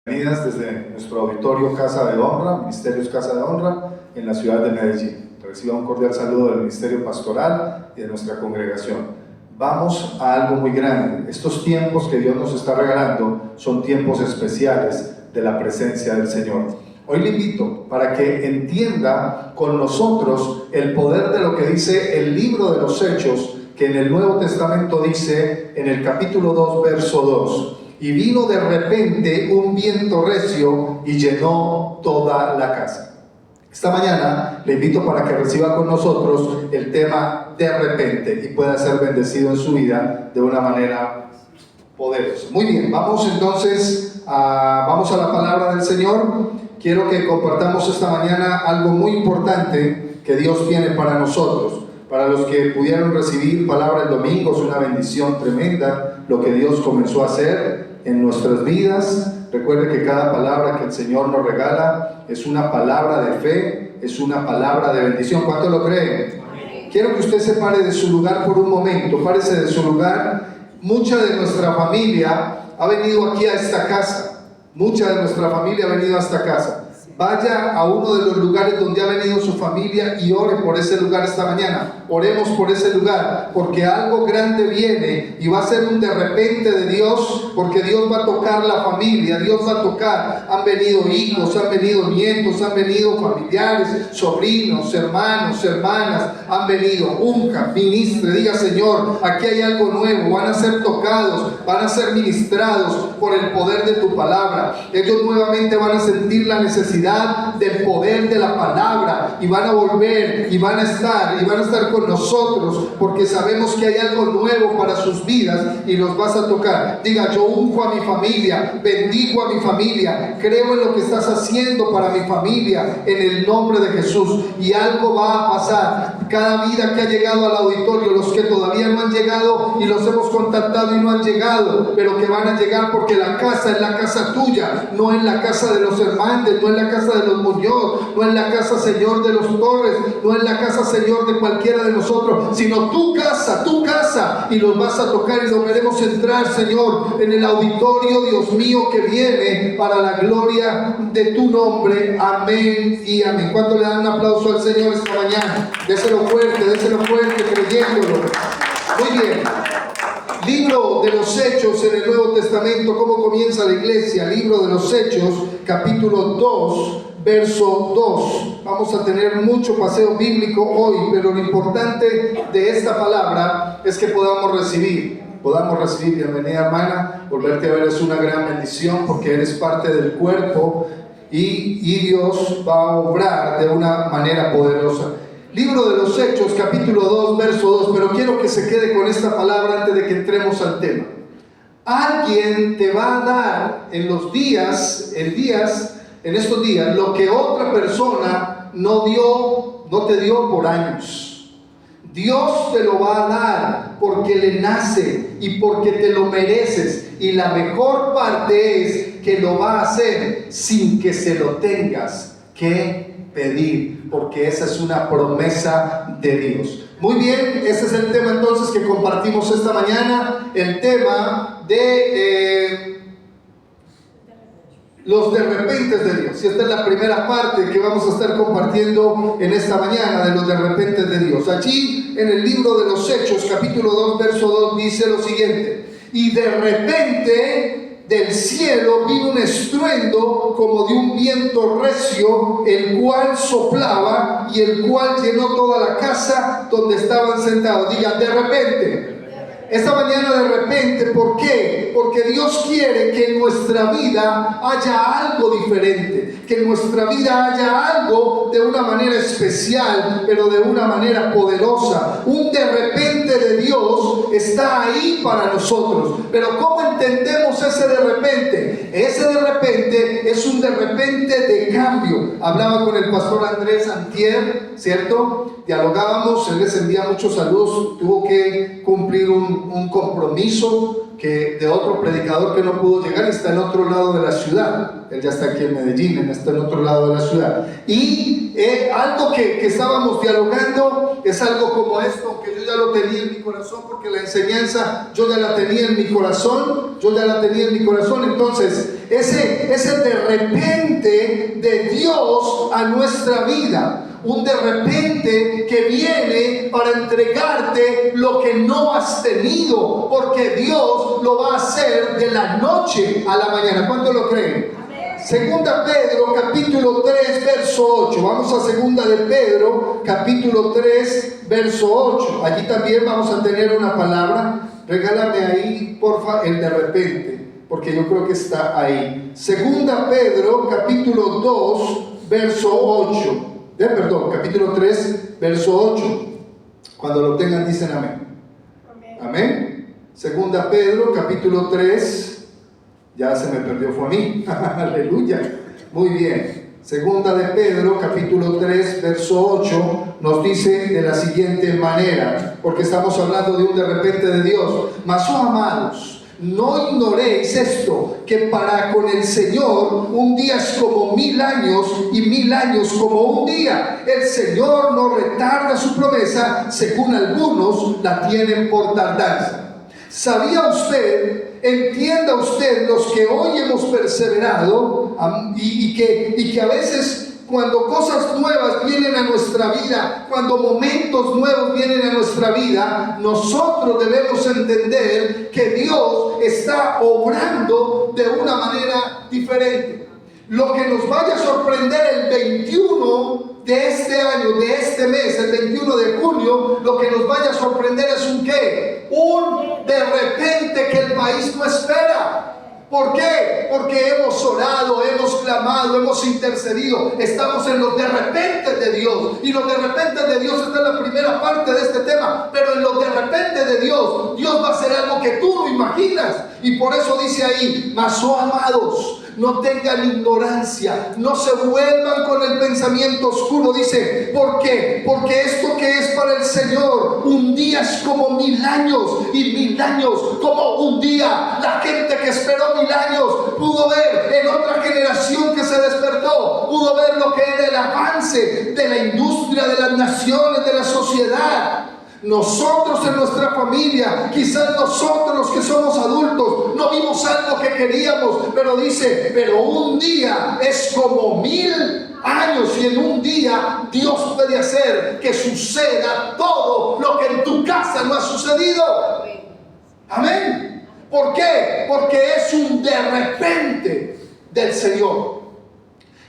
Bienvenidas desde nuestro auditorio Casa de Honra, Ministerios Casa de Honra, en la ciudad de Medellín. Reciba un cordial saludo del Ministerio Pastoral y de nuestra congregación. Vamos a algo muy grande. Estos tiempos que Dios nos está regalando son tiempos especiales de la presencia del Señor. Hoy le invito para que entienda con nosotros el poder de lo que dice el libro de los Hechos, que en el Nuevo Testamento dice en el capítulo 2, verso 2. Y vino de repente un viento recio y llenó toda la casa. Esta mañana le invito para que reciba con nosotros el tema de repente y pueda ser bendecido en su vida de una manera poderosa. Muy bien, vamos entonces vamos a la palabra del Señor. Quiero que compartamos esta mañana algo muy importante que Dios tiene para nosotros. Para los que pudieron recibir palabra el domingo, es una bendición tremenda lo que Dios comenzó a hacer en nuestras vidas. Recuerde que cada palabra que el Señor nos regala es una palabra de fe, es una palabra de bendición. ¿Cuánto lo creen? Quiero que usted se pare de su lugar por un momento, párese de su lugar. Mucha de nuestra familia ha venido aquí a esta casa, mucha de nuestra familia ha venido a esta casa. Vaya a uno de los lugares donde ha venido su familia y ore por ese lugar esta mañana. Oremos por ese lugar, porque algo grande viene y va a ser un de repente de Dios, porque Dios va a tocar la familia, Dios va a tocar. Han venido hijos, han venido nietos, han venido familiares, sobrinos, hermanos, hermanas, han venido. Unja, ministre, diga: Señor, aquí hay algo nuevo. Van a ser tocados, van a ser ministrados por el poder de tu palabra. Ellos nuevamente van a sentir la necesidad del poder de la palabra y van a volver y van a estar con nosotros, porque sabemos que hay algo nuevo para sus vidas y los vas a tocar. Diga: yo unjo a mi familia, bendigo a mi familia, creo en lo que estás haciendo para mi familia en el nombre de Jesús, y algo va a pasar. Cada vida que ha llegado al auditorio, los que todavía no han llegado y los hemos contactado y no han llegado, pero que van a llegar, porque la casa es la casa tuya, no es la casa de los Hernández, no es la casa de los Muñoz, no es la casa, Señor, de los Torres, no es la casa, Señor, de cualquiera de nosotros, sino tu casa, y los vas a tocar y los veremos entrar, Señor, en el auditorio, Dios mío, que viene para la gloria de tu nombre. Amén y amén. ¿Cuánto le dan un aplauso al Señor esta mañana? Déselo fuerte, creyéndolo. Muy bien. Libro de los Hechos en el Nuevo Testamento. ¿Cómo comienza la iglesia? Libro de los Hechos, capítulo 2, verso 2. Vamos a tener mucho paseo bíblico hoy, pero lo importante de esta palabra es que podamos recibir. Bienvenida, hermana. Volverte a ver es una gran bendición, porque eres parte del cuerpo y Dios va a obrar de una manera poderosa. Libro de los Hechos, capítulo 2, verso 2, pero quiero que se quede con esta palabra antes de que entremos al tema. Alguien te va a dar en estos días, lo que otra persona no te dio por años. Dios te lo va a dar porque le nace y porque te lo mereces. Y la mejor parte es que lo va a hacer sin que se lo tengas que pedir, porque esa es una promesa de Dios. Muy bien, ese es el tema entonces que compartimos esta mañana, el tema de los de repentes de Dios. Y esta es la primera parte que vamos a estar compartiendo en esta mañana, de los de repentes de Dios. Allí en el libro de los Hechos, capítulo 2, verso 2, dice lo siguiente: y de repente del cielo vino un estruendo como de un viento recio, el cual soplaba y el cual llenó toda la casa donde estaban sentados. Digan: de repente. Esta mañana, de repente. ¿Por qué? Porque Dios quiere que en nuestra vida haya algo diferente, que en nuestra vida haya algo de una manera especial, pero de una manera poderosa. Un de repente de Dios está ahí para nosotros. Pero ¿cómo entendemos ese de repente? Ese de repente es un de repente de cambio. Hablaba con el pastor Andrés antier, ¿cierto? Dialogábamos, él les envía muchos saludos, tuvo que cumplir un un compromiso de otro predicador que no pudo llegar y está en otro lado de la ciudad. Él ya está aquí en Medellín, él está en otro lado de la ciudad. Y algo que estábamos dialogando es algo como esto, aunque yo ya lo tenía en mi corazón, porque la enseñanza yo ya la tenía en mi corazón, entonces ese de repente de Dios a nuestra vida, un de repente que viene para entregarte lo que no has tenido, porque Dios lo va a hacer de la noche a la mañana. ¿Cuánto lo creen? Segunda Pedro capítulo 3 verso 8. Vamos a Segunda de Pedro capítulo 3 verso 8. Allí también vamos a tener una palabra. Regálame ahí porfa el de repente, porque yo creo que está ahí. Segunda Pedro capítulo 2 verso 8. Capítulo 3, verso 8. Cuando lo tengan dicen amén. Amén. Segunda Pedro, capítulo 3. Ya se me perdió, fue a mí. Aleluya. Muy bien. Segunda de Pedro, capítulo 3, verso 8, nos dice de la siguiente manera, porque estamos hablando de un de repente de Dios. Mas, oh amados, no ignoréis esto, que para con el Señor un día es como 1000 años y 1000 años como un día. El Señor no retarda su promesa, según algunos la tienen por tardanza. ¿Sabía usted, entienda usted, los que hoy hemos perseverado y que a veces cuando cosas nuevas vienen a nuestra vida, cuando momentos nuevos vienen a nuestra vida, nosotros debemos entender que Dios está obrando de una manera diferente? Lo que nos vaya a sorprender el 21 de este año, de este mes, el 21 de junio, lo que nos vaya a sorprender es un ¿qué? Un de repente que el país no espera. ¿Por qué? Porque hemos orado, hemos clamado, hemos intercedido. Estamos en los de repente de Dios. Y los de repente de Dios está en la primera parte de este tema. Pero en los de repente de Dios, Dios va a hacer algo que tú no imaginas. Y por eso dice ahí, mas oh amados, no tengan ignorancia, no se vuelvan con el pensamiento oscuro. Dice, ¿por qué? Porque esto que es para el Señor, un día es como 1000 años y 1000 años como un día. La gente que esperó 1000 años pudo ver en otra generación que se despertó, pudo ver lo que era el avance de la industria, de las naciones, de la sociedad. Nosotros en nuestra familia, quizás nosotros los que somos adultos, no vimos algo que queríamos, pero dice, pero un día es como 1000 años, y en un día Dios puede hacer que suceda todo lo que en tu casa no ha sucedido. Amén. ¿Por qué? Porque es un de repente del Señor.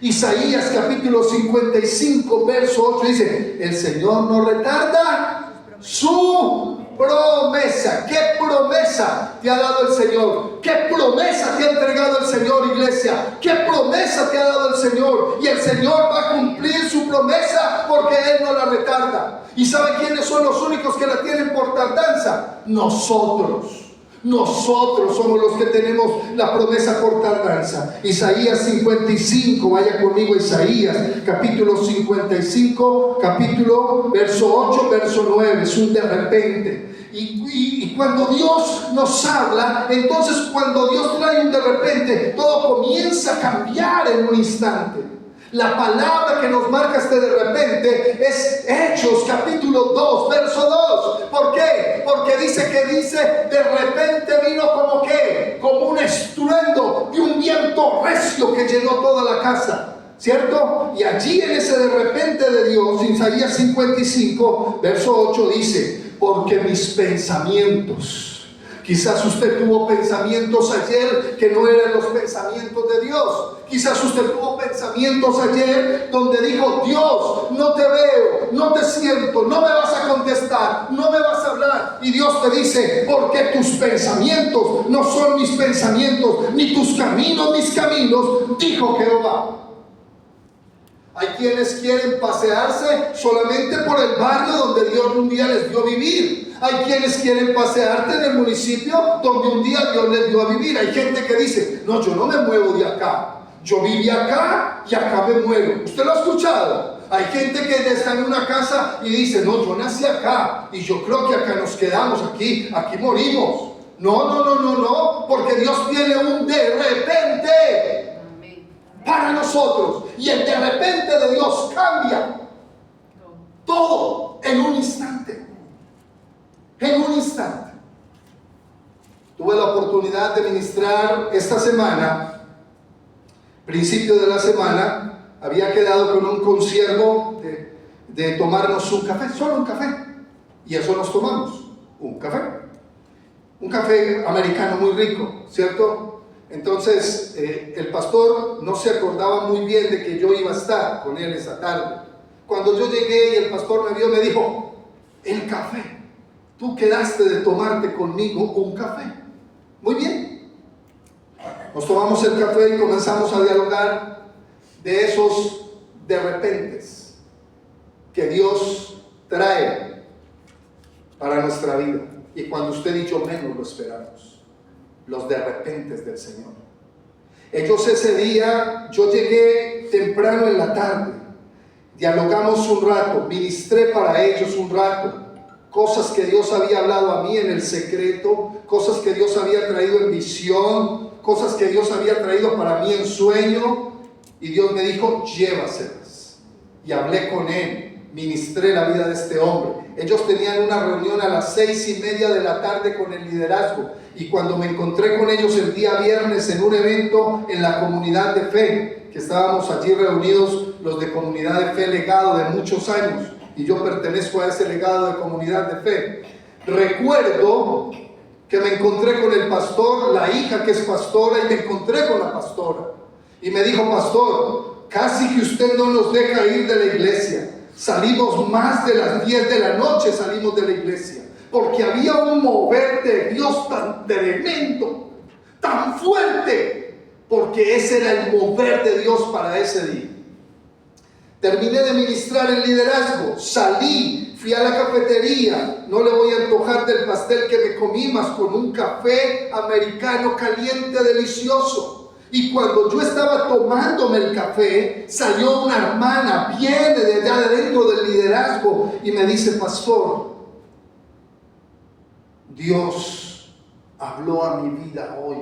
Isaías capítulo 55 verso 8 dice, el Señor no retarda su promesa. ¿Qué promesa te ha dado el Señor? ¿Qué promesa te ha entregado el Señor, iglesia? ¿Qué promesa te ha dado el Señor? Y el Señor va a cumplir su promesa porque Él no la retarda. ¿Y sabe quiénes son los únicos que la tienen por tardanza? Nosotros. Nosotros somos los que tenemos la promesa por tardanza. Isaías 55, vaya conmigo, Isaías capítulo 55, capítulo verso 8, verso 9, es un de repente. Y cuando Dios nos habla, entonces cuando Dios trae un de repente, todo comienza a cambiar en un instante. La palabra que nos marca este de repente es Hechos capítulo 2, verso 2. ¿Por qué? Porque dice de repente vino como ¿qué? Como un estruendo de un viento recio que llenó toda la casa. ¿Cierto? Y allí en ese de repente de Dios, Isaías 55, verso 8 dice, porque mis pensamientos. Quizás usted tuvo pensamientos ayer que no eran los pensamientos de Dios. Quizás usted tuvo pensamientos ayer donde dijo, Dios, no te veo, no te siento, no me vas a contestar, no me vas a hablar. Y Dios te dice, porque tus pensamientos no son mis pensamientos, ni tus caminos mis caminos, dijo Jehová. Hay quienes quieren pasearse solamente por el barrio donde Dios un día les dio a vivir. Hay quienes quieren pasearte en el municipio donde un día Dios les dio a vivir. Hay gente que dice, no, yo no me muevo de acá. Yo viví acá y acá me muero. ¿Usted lo ha escuchado? Hay gente que está en una casa y dice, no, yo nací acá y yo creo que acá nos quedamos, aquí morimos. No, porque Dios tiene un de repente para nosotros. Y el de repente de Dios cambia todo en un instante. En un instante. Tuve la oportunidad de ministrar esta semana, principio de la semana, había quedado con un consiervo de tomarnos un café, solo un café. Y eso nos tomamos, un café. Un café americano muy rico, ¿cierto? Entonces, el pastor no se acordaba muy bien de que yo iba a estar con él esa tarde. Cuando yo llegué y el pastor me vio, me dijo, el café, tú quedaste de tomarte conmigo un café. Muy bien. Nos tomamos el café y comenzamos a dialogar de esos de repentes que Dios trae para nuestra vida. Y cuando usted y yo menos lo esperamos, los de repentes del Señor. Ellos ese día, yo llegué temprano en la tarde, dialogamos un rato, ministré para ellos un rato, cosas que Dios había hablado a mí en el secreto, cosas que Dios había traído en visión, cosas que Dios había traído para mí en sueño, y Dios me dijo, llévaselas. Y hablé con él, ministré la vida de este hombre. Ellos tenían una reunión a las 6:30 de la tarde con el liderazgo, y cuando me encontré con ellos el día viernes en un evento en la comunidad de fe, que estábamos allí reunidos los de comunidad de fe legado de muchos años, y yo pertenezco a ese legado de comunidad de fe, recuerdo que me encontré con el pastor, la hija que es pastora, y me encontré con la pastora, y me dijo, pastor, casi que usted no nos deja ir de la iglesia. Salimos más de las 10 de la noche, salimos de la iglesia, porque había un mover de Dios tan tremendo, tan fuerte, porque ese era el mover de Dios para ese día. Terminé de ministrar el liderazgo, salí, fui a la cafetería, no le voy a antojar del pastel que me comí, más con un café americano caliente, delicioso. Y cuando yo estaba tomándome el café, salió una hermana, viene de allá de dentro del liderazgo y me dice, pastor, Dios habló a mi vida hoy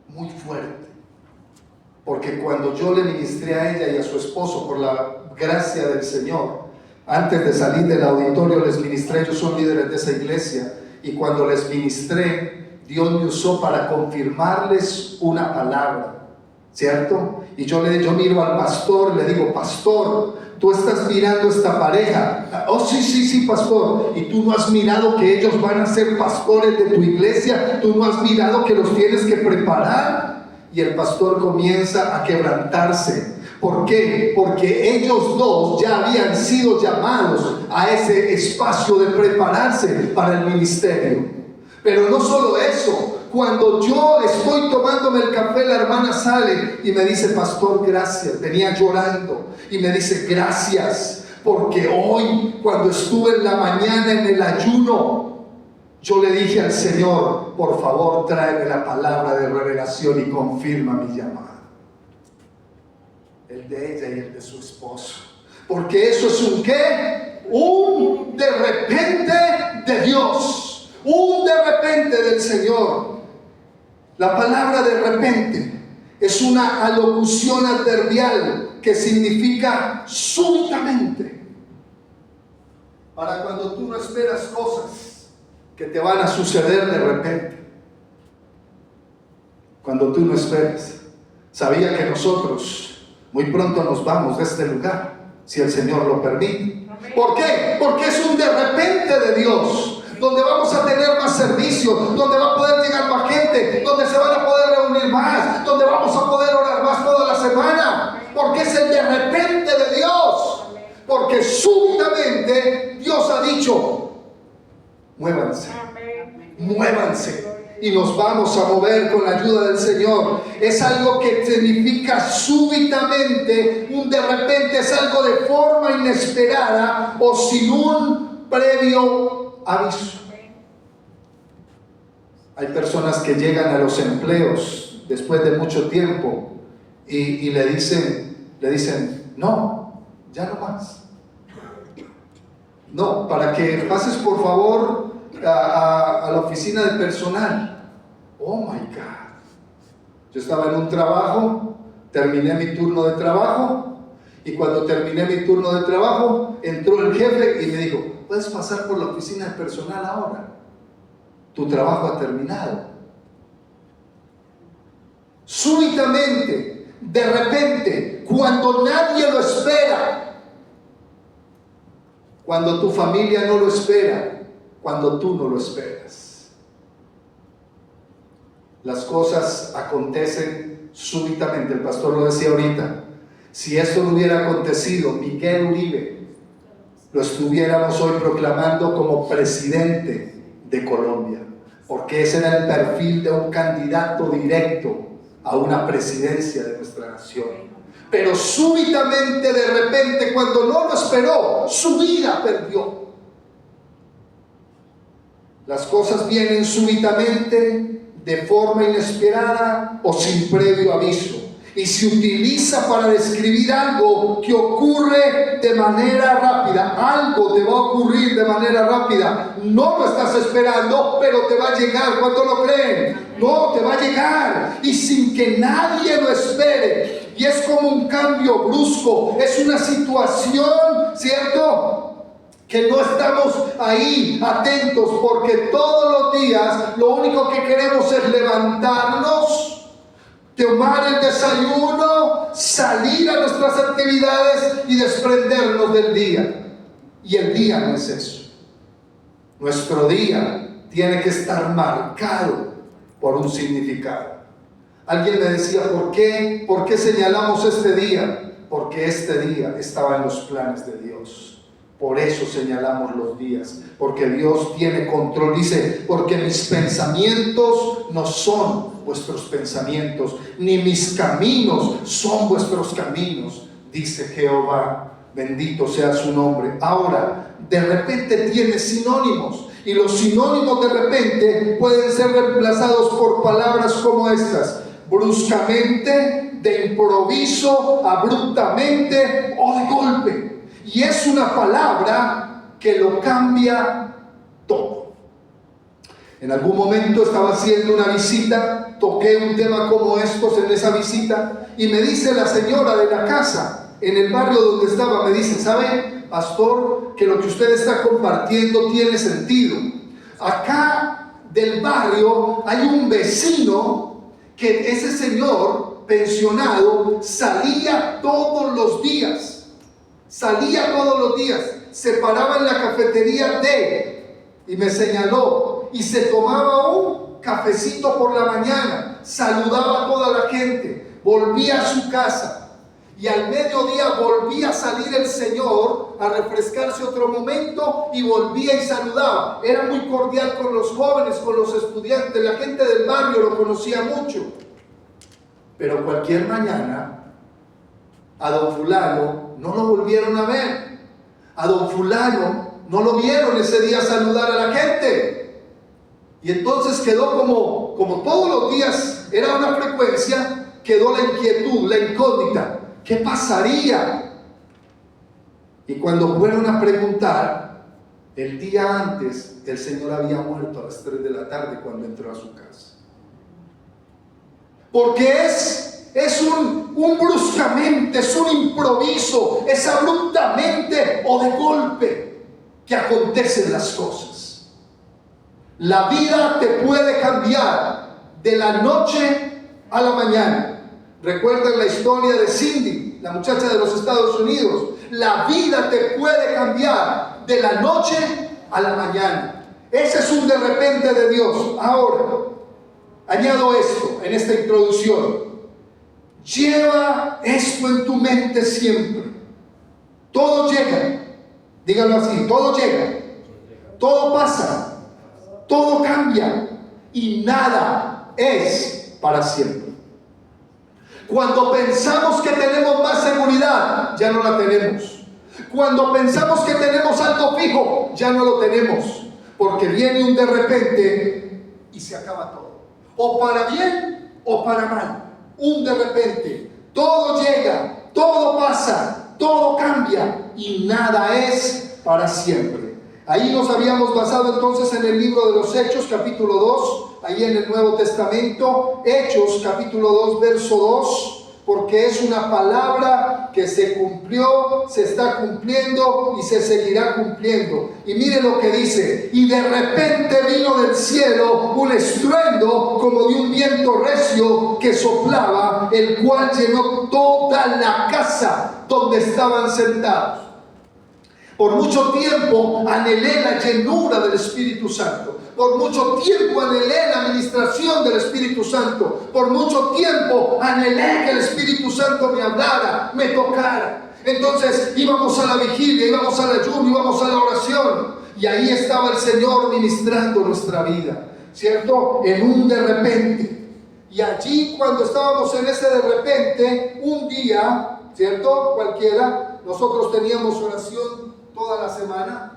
muy fuerte, porque cuando yo le ministré a ella y a su esposo por la gracia del Señor, antes de salir del auditorio les ministré, ellos son líderes de esa iglesia, y cuando les ministré, Dios me usó para confirmarles una palabra, ¿cierto? Y yo miro al pastor, le digo, pastor, tú estás mirando esta pareja. Oh, sí, pastor. Y tú no has mirado que ellos van a ser pastores de tu iglesia, tú no has mirado que los tienes que preparar. Y el pastor comienza a quebrantarse. ¿Por qué? Porque ellos dos ya habían sido llamados a ese espacio de prepararse para el ministerio. Pero no solo eso, cuando yo estoy tomándome el café, la hermana sale y me dice, pastor, gracias. Venía llorando y me dice, gracias, porque hoy, cuando estuve en la mañana en el ayuno, yo le dije al Señor, por favor, tráeme la palabra de revelación y confirma mi llamada. El de ella y el de su esposo. Porque eso es un ¿qué? Un de repente de Dios. Un de repente del Señor. La palabra de repente es una alocución adverbial que significa súbitamente. Para cuando tú no esperas cosas que te van a suceder de repente. Cuando tú no esperas. Sabía que nosotros muy pronto nos vamos de este lugar, si el Señor lo permite. ¿Por qué? Porque es un de repente de Dios. Donde vamos a tener más servicios, donde va a poder llegar más gente, donde se van a poder reunir más, donde vamos a poder orar más toda la semana, porque es el de repente de Dios, porque súbitamente Dios ha dicho, muévanse, y nos vamos a mover con la ayuda del Señor. Es algo que significa súbitamente, un de repente, es algo de forma inesperada o sin un previo aviso. Hay personas que llegan a los empleos después de mucho tiempo y le dicen, no, ya no más. No, para que pases por favor a la oficina de personal. Oh my God. Yo estaba en un trabajo, terminé mi turno de trabajo, y cuando terminé mi turno de trabajo, entró el jefe y me dijo: puedes pasar por la oficina de personal ahora, tu trabajo ha terminado. Súbitamente, de repente, cuando nadie lo espera, cuando tu familia no lo espera, cuando tú no lo esperas, las cosas acontecen súbitamente. El pastor lo decía ahorita: si esto no hubiera acontecido, Miguel Uribe lo estuviéramos hoy proclamando como presidente de Colombia, porque ese era el perfil de un candidato directo a una presidencia de nuestra nación. Pero súbitamente, de repente, cuando no lo esperó, su vida perdió. Las cosas vienen súbitamente, de forma inesperada o sin previo aviso, y se utiliza para describir algo que ocurre de manera rápida. Algo te va a ocurrir de manera rápida. No lo estás esperando, pero te va a llegar. ¿Cuánto lo creen? No, te va a llegar, y sin que nadie lo espere. Y es como un cambio brusco, es una situación, ¿cierto?, que no estamos ahí atentos, porque todos los días lo único que queremos es levantarnos, tomar el desayuno, salir a nuestras actividades y desprendernos del día. Y el día no es eso. Nuestro día tiene que estar marcado por un significado. Alguien me decía: ¿por qué señalamos este día? Porque este día estaba en los planes de Dios. Por eso señalamos los días, porque Dios tiene control. Dice: porque mis pensamientos no son vuestros pensamientos, ni mis caminos son vuestros caminos, dice Jehová. Bendito sea su nombre. Ahora, de repente tiene sinónimos, y los sinónimos de repente pueden ser reemplazados por palabras como estas: bruscamente, de improviso, abruptamente o de golpe. Y es una palabra que lo cambia todo. En algún momento estaba haciendo una visita, toqué un tema como estos en esa visita, y me dice la señora de la casa, en el barrio donde estaba, me dice: ¿sabe, pastor, que lo que usted está compartiendo tiene sentido? Acá del barrio hay un vecino que ese señor pensionado salía todos los días, se paraba en la cafetería y me señaló, y se tomaba un cafecito por la mañana, saludaba a toda la gente, volvía a su casa, y al mediodía volvía a salir el señor a refrescarse otro momento y volvía y saludaba. Era muy cordial con los jóvenes, con los estudiantes, la gente del barrio lo conocía mucho. Pero cualquier mañana a don fulano no lo volvieron a ver. A don fulano no lo vieron ese día saludar a la gente. Y entonces quedó como todos los días era una frecuencia, quedó la inquietud, la incógnita. ¿Qué pasaría? Y cuando fueron a preguntar, el día antes el señor había muerto a las 3 de la tarde cuando entró a su casa. Porque es un bruscamente, es un improviso, es abruptamente o de golpe que acontecen las cosas. La vida te puede cambiar de la noche a la mañana. Recuerden la historia de Cindy, la muchacha de los Estados Unidos. La vida te puede cambiar de la noche a la mañana. Ese es un de repente de Dios. Ahora, añado esto en esta introducción. Lleva esto en tu mente siempre. Todo llega. Díganlo así: todo llega. Todo pasa. Todo cambia. Y nada es para siempre. Cuando pensamos que tenemos más seguridad, ya no la tenemos. Cuando pensamos que tenemos algo fijo, ya no lo tenemos. Porque viene un de repente y se acaba todo. O para bien o para mal. Un de repente. Todo llega, todo pasa todo cambia y nada es para siempre. Ahí nos habíamos basado entonces en el libro de los Hechos, capítulo 2, ahí en el Nuevo Testamento, Hechos, capítulo 2, verso 2, porque es una palabra que se cumplió, se está cumpliendo y se seguirá cumpliendo. Y mire lo que dice: y de repente vino del cielo un estruendo como de un viento recio que soplaba, el cual llenó toda la casa donde estaban sentados. Por mucho tiempo anhelé la llenura del Espíritu Santo. Por mucho tiempo anhelé la administración del Espíritu Santo. Por mucho tiempo anhelé que el Espíritu Santo me hablara, me tocara. Entonces íbamos a la vigilia, íbamos al ayuno, íbamos a la oración. Y ahí estaba el Señor ministrando nuestra vida, ¿cierto? En un de repente. Y allí, cuando estábamos en ese de repente, un día, ¿cierto? Cualquiera, nosotros teníamos oración toda la semana.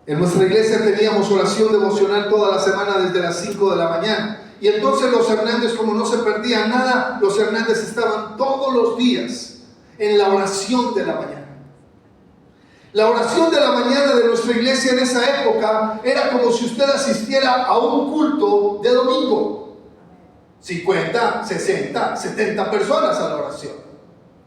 En nuestra iglesia teníamos oración devocional toda la semana desde las 5 de la mañana. Y entonces los Hernández, como no se perdían nada, los Hernández estaban todos los días en la oración de la mañana. La oración de la mañana de nuestra iglesia en esa época era como si usted asistiera a un culto de domingo. 50, 60, 70 personas a la oración,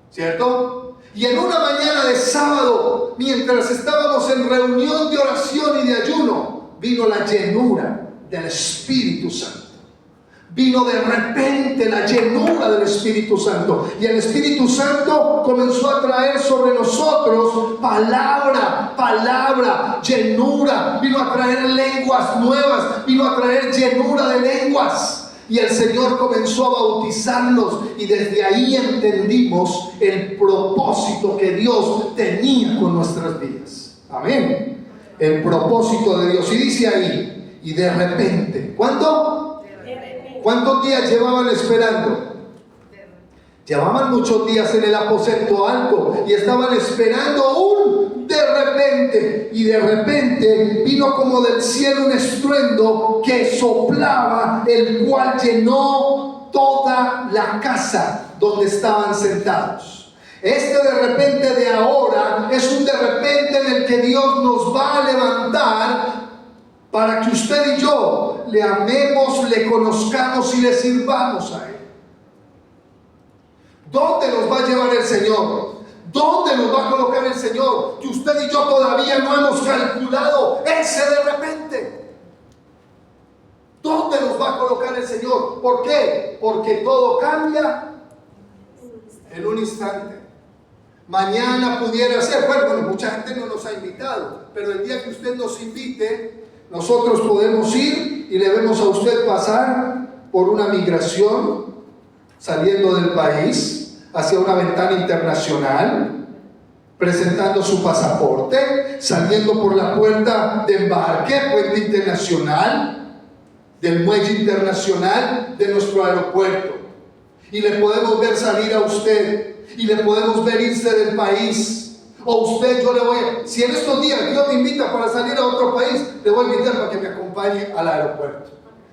¿cierto? Y en una mañana de sábado, mientras estábamos en reunión de oración y de ayuno, vino la llenura del Espíritu Santo. Vino de repente la llenura del Espíritu Santo. Y el Espíritu Santo comenzó a traer sobre nosotros palabra, llenura. Vino a traer lenguas nuevas. Vino a traer llenura de lenguas. Y el Señor comenzó a bautizarnos, y desde ahí entendimos el propósito que Dios tenía con nuestras vidas. Amén. El propósito de Dios. Y dice ahí, y de repente, ¿cuánto? ¿Cuántos días llevaban esperando? Llevaban muchos días en el aposento alto y estaban esperando un de repente. Y de repente vino como del cielo un estruendo que soplaba, el cual llenó toda la casa donde estaban sentados. Este de repente de ahora es un de repente en el que Dios nos va a levantar para que usted y yo le amemos, le conozcamos y le sirvamos a Él. ¿Dónde nos va a llevar el Señor? ¿Dónde nos va a colocar el Señor? Que usted y yo todavía no hemos calculado ese de repente. ¿Dónde nos va a colocar el Señor? ¿Por qué? Porque todo cambia en un instante. Mañana pudiera ser, bueno, mucha gente no nos ha invitado, pero el día que usted nos invite, nosotros podemos ir y le vemos a usted pasar por una migración, saliendo del país hacia una ventana internacional, presentando su pasaporte, saliendo por la puerta de embarque, puente internacional, del muelle internacional de nuestro aeropuerto. Y le podemos ver salir a usted, y le podemos ver irse del país. O usted, yo le voy a... Si en estos días Dios me invita para salir a otro país, le voy a invitar para que me acompañe al aeropuerto.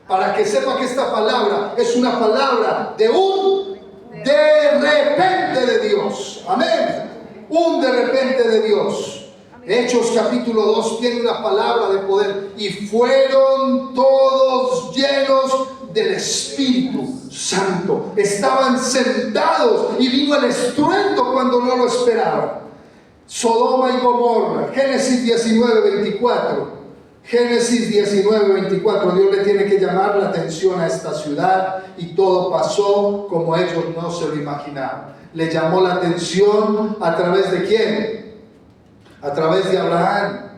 Para que sepa que esta palabra es una palabra de un de repente de Dios. Amén. Un de repente de Dios. Hechos capítulo 2 tiene una palabra de poder. Y fueron todos llenos del Espíritu Santo. Estaban sentados y vino el estruendo cuando no lo esperaban. Sodoma y Gomorra, Génesis 19:24. Génesis 19:24. Dios le tiene que llamar la atención a esta ciudad, y todo pasó como ellos no se lo imaginaban. Le llamó la atención a través de ¿quién? A través de Abraham.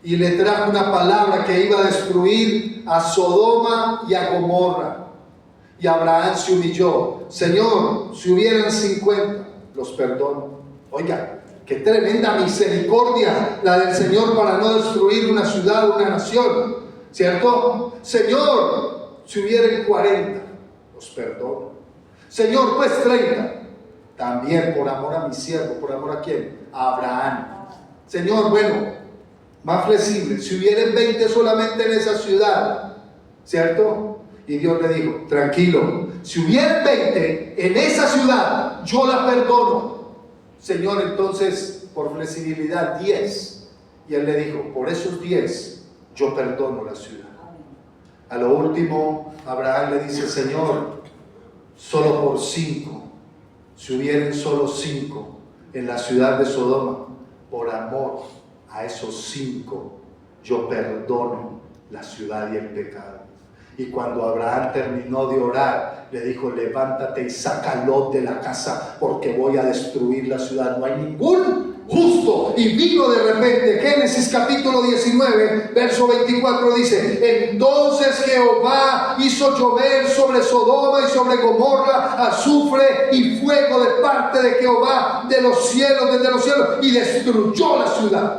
Y le trajo una palabra que iba a destruir a Sodoma y a Gomorra. Y Abraham se humilló. Señor, si hubieran 50, los perdono. Oiga, qué tremenda misericordia la del Señor para no destruir una ciudad o una nación, ¿cierto? Señor, si hubieran 40, los perdono. Señor, pues 30, también por amor a mi siervo. ¿Por amor a quién? A Abraham. Señor, bueno, más flexible, si hubieran 20 solamente en esa ciudad, ¿cierto? Y Dios le dijo, tranquilo, si hubieren 20 en esa ciudad, yo la perdono. Señor, entonces, por flexibilidad, 10. Y él le dijo, por esos 10, yo perdono la ciudad. A lo último, Abraham le dice, Señor, solo por 5, si hubieren solo 5 en la ciudad de Sodoma, por amor a esos 5, yo perdono la ciudad y el pecado. Y cuando Abraham terminó de orar, le dijo, levántate y sácalo de la casa, porque voy a destruir la ciudad. No hay ningún justo. Y vino de repente, Génesis capítulo 19, verso 24 dice, entonces Jehová hizo llover sobre Sodoma y sobre Gomorra azufre y fuego de parte de Jehová de los cielos, desde los cielos, y destruyó la ciudad.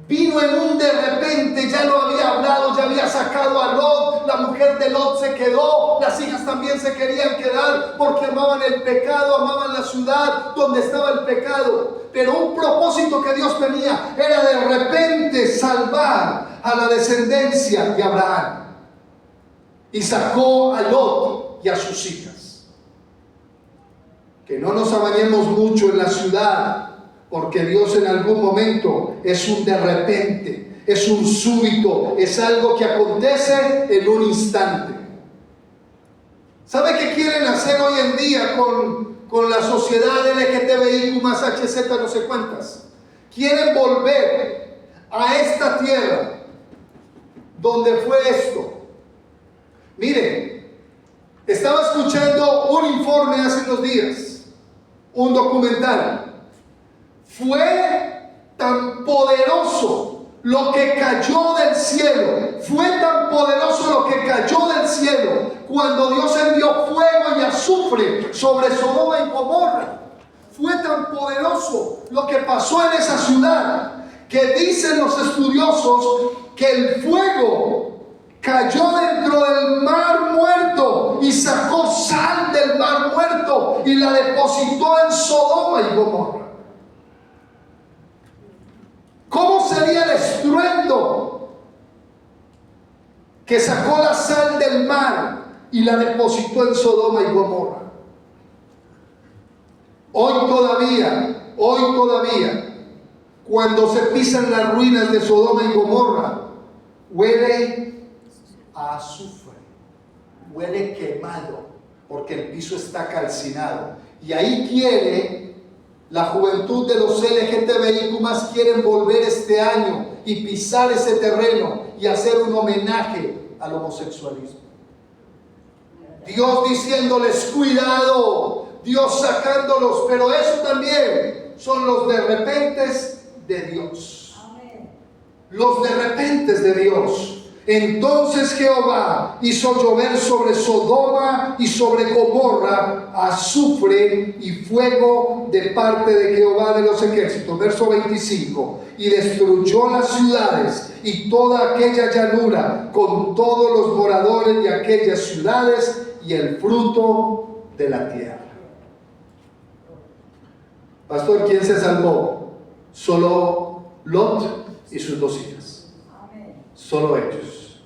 Vino en un de repente, ya lo había hablado, ya había sacado a Lot, la mujer de Lot se quedó, las hijas también se querían quedar porque amaban el pecado, amaban la ciudad donde estaba el pecado. Pero un propósito que Dios tenía era de repente salvar a la descendencia de Abraham. Y sacó a Lot y a sus hijas. Que no nos amañemos mucho en la ciudad, porque Dios en algún momento es un de repente, es un súbito, es algo que acontece en un instante. ¿Sabe qué quieren hacer hoy en día con la sociedad LGTBIQ más HZ no sé cuántas? Quieren volver a esta tierra donde fue esto. Miren, estaba escuchando un informe hace unos días, un documental. Fue tan poderoso lo que cayó del cielo, fue tan poderoso lo que cayó del cielo cuando Dios envió fuego y azufre sobre Sodoma y Gomorra. Fue tan poderoso lo que pasó en esa ciudad que dicen los estudiosos que el fuego cayó dentro del mar muerto y sacó sal del mar muerto y la depositó en Sodoma y Gomorra. ¿Cómo sería el estruendo que sacó la sal del mar y la depositó en Sodoma y Gomorra? Hoy todavía, cuando se pisan las ruinas de Sodoma y Gomorra, huele a azufre, huele quemado, porque el piso está calcinado. Y ahí la juventud de los LGTBIQ+ quieren volver este año y pisar ese terreno y hacer un homenaje al homosexualismo. Dios diciéndoles cuidado, Dios sacándolos, pero eso también son los de repentes de Dios. Los de repentes de Dios. Entonces Jehová hizo llover sobre Sodoma y sobre Gomorra azufre y fuego de parte de Jehová de los ejércitos. Verso 25. Y destruyó las ciudades y toda aquella llanura con todos los moradores de aquellas ciudades y el fruto de la tierra. Pastor, ¿quién se salvó? Solo Lot y sus 2 hijas. Solo ellos.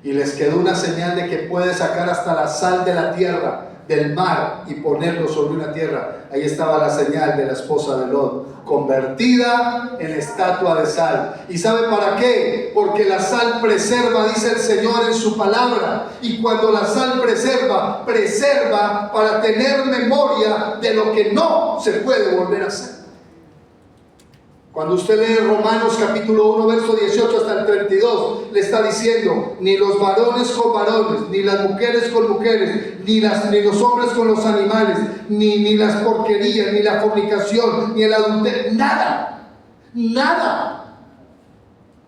Y les quedó una señal de que puede sacar hasta la sal de la tierra, del mar, y ponerlo sobre una tierra. Ahí estaba la señal de la esposa de Lot, convertida en estatua de sal. ¿Y sabe para qué? Porque la sal preserva, dice el Señor en su palabra. Y cuando la sal preserva para tener memoria de lo que no se puede volver a hacer. Cuando usted lee Romanos capítulo 1, verso 18 hasta el 32, le está diciendo, ni los varones con varones, ni las mujeres con mujeres, ni los hombres con los animales, ni las porquerías, ni la fornicación, ni el adulterio, nada.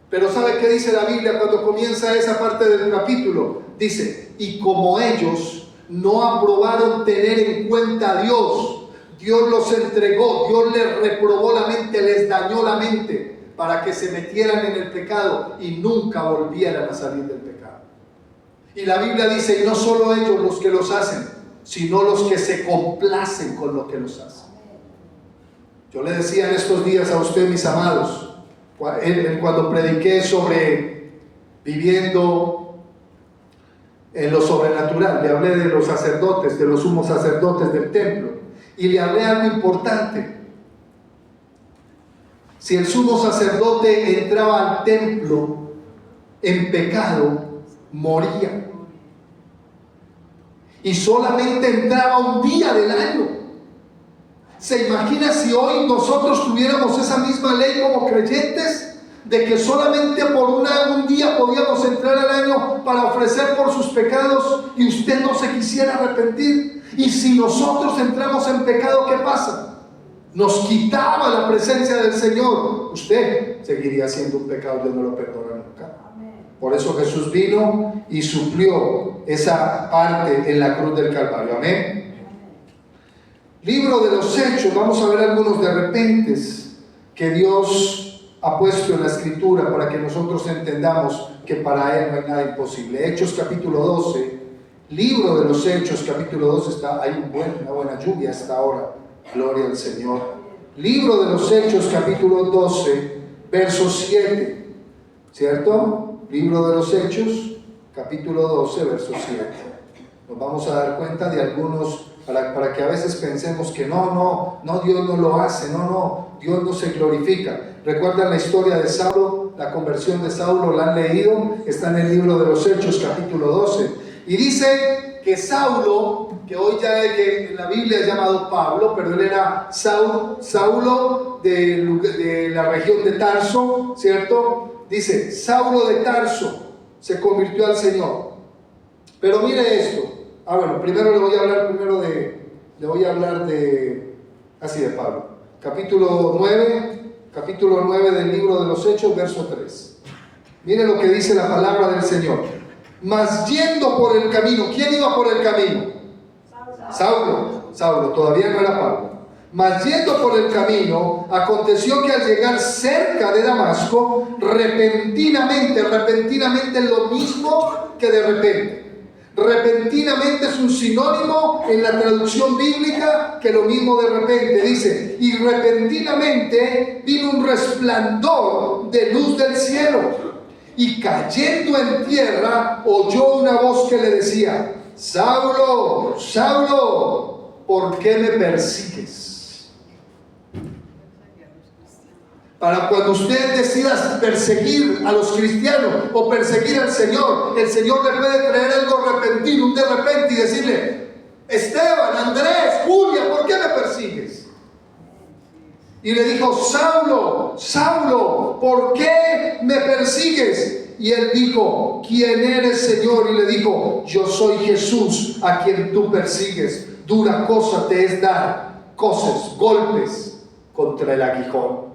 Pero ¿sabe qué dice la Biblia cuando comienza esa parte del capítulo? Dice, y como ellos no aprobaron tener en cuenta a Dios, Dios los entregó, Dios les reprobó la mente, les dañó la mente para que se metieran en el pecado y nunca volvieran a salir del pecado. Y la Biblia dice, y no solo ellos los que los hacen, sino los que se complacen con lo que los hacen. Yo le decía en estos días a usted, mis amados, cuando prediqué sobre viviendo en lo sobrenatural, le hablé de los sacerdotes, de los sumos sacerdotes del templo, y le hablé algo importante. Si el sumo sacerdote entraba al templo en pecado, moría. Y solamente entraba un día del año. ¿Se imagina si hoy nosotros tuviéramos esa misma ley como creyentes? De que solamente por un día podíamos entrar al año para ofrecer por sus pecados y usted no se quisiera arrepentir. Y si nosotros entramos en pecado, ¿qué pasa? Nos quitaba la presencia del Señor. Usted seguiría haciendo un pecado, Dios no lo perdona nunca. Por eso Jesús vino y suplió esa parte en la cruz del Calvario. Amén. Libro de los Hechos, vamos a ver algunos de repentes que Dios ha puesto en la Escritura para que nosotros entendamos que para Él no hay nada imposible. Hechos capítulo 12, libro de los Hechos capítulo 12, hay una buena lluvia hasta ahora, gloria al Señor. Libro de los Hechos capítulo 12, verso 7, ¿cierto? Libro de los Hechos, capítulo 12, verso 7. Nos vamos a dar cuenta de algunos, para que a veces pensemos que no, Dios no lo hace, no, Dios no se glorifica. ¿Recuerdan la historia de Saulo? La conversión de Saulo, ¿la han leído? Está en el libro de los Hechos, capítulo 12. Y dice que Saulo, que hoy ya que en la Biblia es llamado Pablo, pero él era Saulo de la región de Tarso, ¿cierto? Dice, Saulo de Tarso se convirtió al Señor. Pero mire esto. Bueno, primero le voy a hablar de Pablo. Capítulo 9 del libro de los Hechos, verso 3. Mire lo que dice la palabra del Señor. Mas yendo por el camino, ¿quién iba por el camino? Saulo, todavía no era Pablo. Mas yendo por el camino, aconteció que al llegar cerca de Damasco, repentinamente es lo mismo que de repente. Repentinamente es un sinónimo en la traducción bíblica que lo mismo de repente. Dice, y repentinamente vino un resplandor de luz del cielo, y cayendo en tierra, oyó una voz que le decía, Saulo, Saulo, ¿por qué me persigues? Para cuando usted decida perseguir a los cristianos o perseguir al Señor, el Señor le puede traer algo repentino, un de repente, y decirle, Esteban, Andrés, Julia, ¿por qué me persigues? Y le dijo, Saulo, Saulo, ¿por qué me persigues? Y él dijo, ¿quién eres, Señor? Y le dijo, yo soy Jesús, a quien tú persigues. Dura cosa te es dar coces, golpes contra el aguijón.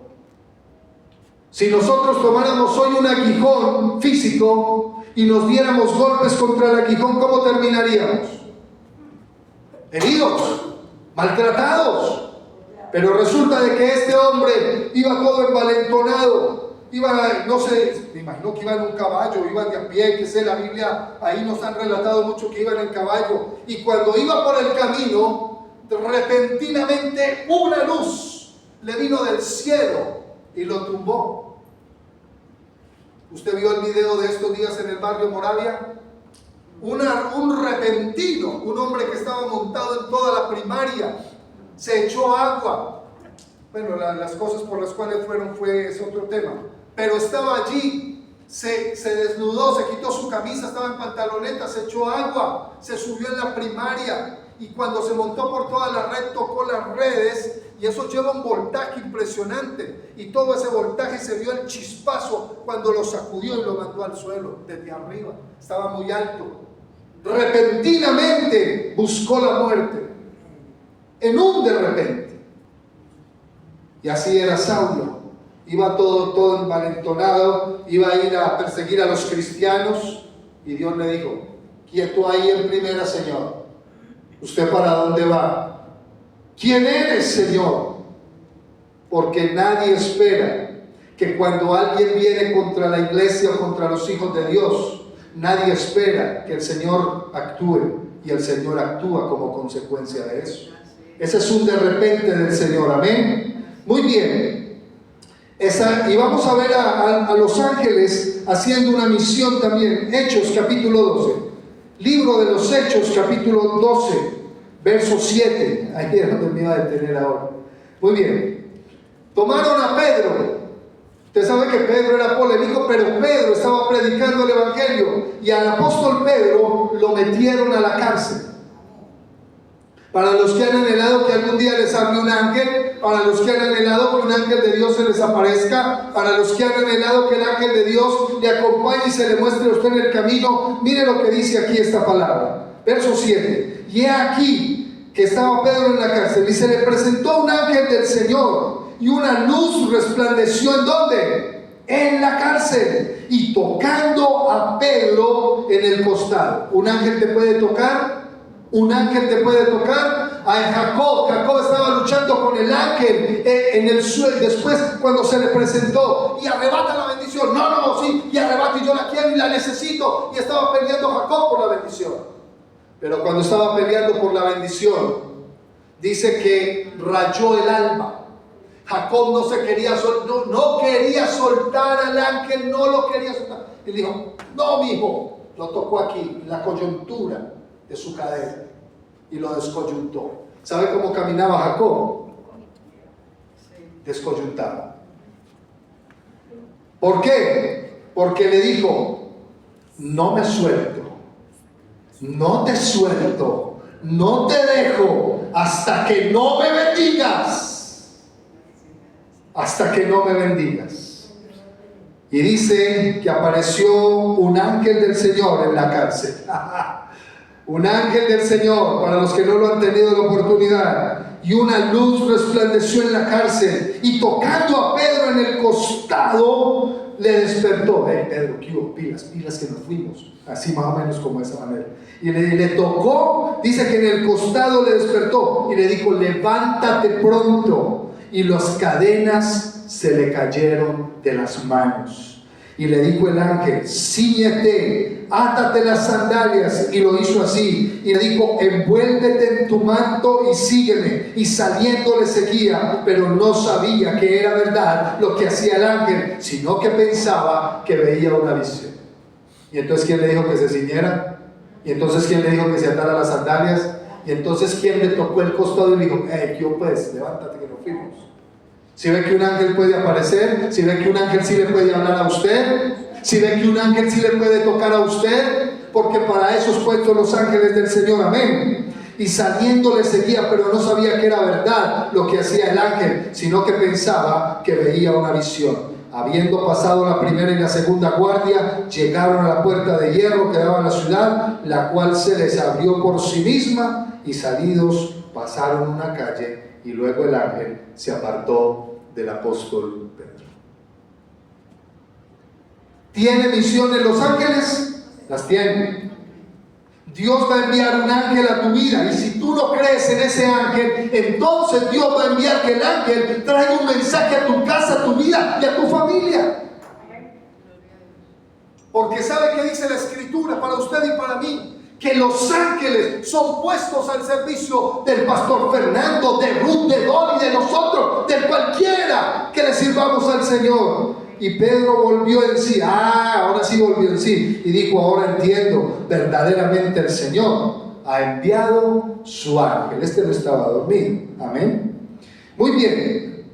Si nosotros tomáramos hoy un aguijón físico y nos diéramos golpes contra el aguijón, ¿cómo terminaríamos? Heridos, maltratados. Pero resulta de que este hombre iba todo envalentonado, me imagino que iba en un caballo, iban de a pie, que sé, la Biblia, ahí nos han relatado mucho que iban en caballo, y cuando iba por el camino, repentinamente una luz le vino del cielo y lo tumbó. ¿Usted vio el video de estos días en el barrio Moravia? Un repentino, un hombre que estaba montado en toda la primaria, se echó agua. Bueno, las cosas por las cuales es otro tema. Pero estaba allí, se desnudó, se quitó su camisa, estaba en pantaloneta, se echó agua, se subió en la primaria, y cuando se montó por toda la red, tocó las redes, y eso lleva un voltaje impresionante, y todo ese voltaje se vio el chispazo cuando lo sacudió y lo mandó al suelo, desde arriba, estaba muy alto. Repentinamente buscó la muerte, en un de repente. Y así era Saulo, iba todo envalentonado, iba a ir a perseguir a los cristianos, y Dios le dijo, quieto ahí en primera, Señor, ¿usted para dónde va? ¿Quién eres, Señor? Porque nadie espera que cuando alguien viene contra la iglesia o contra los hijos de Dios, nadie espera que el Señor actúe, y el Señor actúa como consecuencia de eso. Ese es un de repente del Señor, amén. Muy bien. Y vamos a ver a los ángeles haciendo una misión también. Hechos capítulo 12. Libro de los Hechos, capítulo 12, verso 7. Ahí es donde me iba a detener ahora. Muy bien. Tomaron a Pedro. Usted sabe que Pedro era polémico, pero Pedro estaba predicando el Evangelio y al apóstol Pedro lo metieron a la cárcel. Para los que han anhelado que algún día les hable un ángel, para los que han anhelado que un ángel de Dios se les aparezca, para los que han anhelado que el ángel de Dios le acompañe y se le muestre a usted en el camino, mire lo que dice aquí esta palabra. Verso 7. Y he aquí que estaba Pedro en la cárcel y se le presentó un ángel del Señor y una luz resplandeció ¿en dónde? En la cárcel y tocando a Pedro en el costado. ¿Un ángel te puede tocar? Un ángel te puede tocar. A Jacob estaba luchando con el ángel en el suelo. Después cuando se le presentó y arrebata la bendición, sí, y arrebata y yo la quiero y la necesito, y estaba peleando Jacob por la bendición. Pero cuando estaba peleando por la bendición, dice que rayó el alma. Jacob no quería soltar al ángel, no lo quería soltar. Él dijo, no, mi hijo, lo tocó aquí, en la coyuntura de su cadera, y lo descoyuntó. ¿Sabe cómo caminaba Jacob? Descoyuntado. ¿Por qué? Porque le dijo, no me suelto, no te suelto, no te dejo hasta que no me bendigas. Hasta que no me bendigas. Y dice que apareció un ángel del Señor en la cárcel. Un ángel del Señor, para los que no lo han tenido la oportunidad. Y una luz resplandeció en la cárcel. Y tocando a Pedro en el costado, le despertó. Pedro, ¿qué hubo? Pilas que nos fuimos. Así más o menos como de esa manera. Y le tocó, dice que en el costado le despertó. Y le dijo, levántate pronto. Y las cadenas se le cayeron de las manos. Y le dijo el ángel, cíñete, átate las sandalias. Y lo hizo así. Y le dijo, envuélvete en tu manto y sígueme. Y saliendo le seguía, pero no sabía que era verdad lo que hacía el ángel, sino que pensaba que veía una visión. Y entonces, ¿quién le dijo que se ciñera? Y entonces, ¿quién le dijo que se atara las sandalias? Y entonces, ¿quién le tocó el costado y le dijo, yo pues, levántate que nos fuimos? Si ve que un ángel puede aparecer, si ve que un ángel sí le puede hablar a usted, si ve que un ángel sí le puede tocar a usted, porque para eso es puestos los ángeles del Señor, amén. Y saliendo le seguía, pero no sabía que era verdad lo que hacía el ángel, sino que pensaba que veía una visión. Habiendo pasado la primera y la segunda guardia, llegaron a la puerta de hierro que daba a la ciudad, la cual se les abrió por sí misma, y salidos pasaron una calle, y luego el ángel se apartó del apóstol Pedro. ¿Tiene misiones los ángeles? Las tienen. Dios va a enviar un ángel a tu vida, y si tú no crees en ese ángel, entonces Dios va a enviar que el ángel traiga un mensaje a tu casa, a tu vida y a tu familia. Porque ¿sabe qué dice la Escritura para usted y para mí? Que los ángeles son puestos al servicio del pastor Fernando, de Ruth, de Don y de nosotros, de cualquiera que le sirvamos al Señor. Y Pedro volvió en sí. Ahora sí volvió en sí. Y dijo, ahora entiendo, verdaderamente el Señor ha enviado su ángel. Este no estaba dormido. Amén. Muy bien.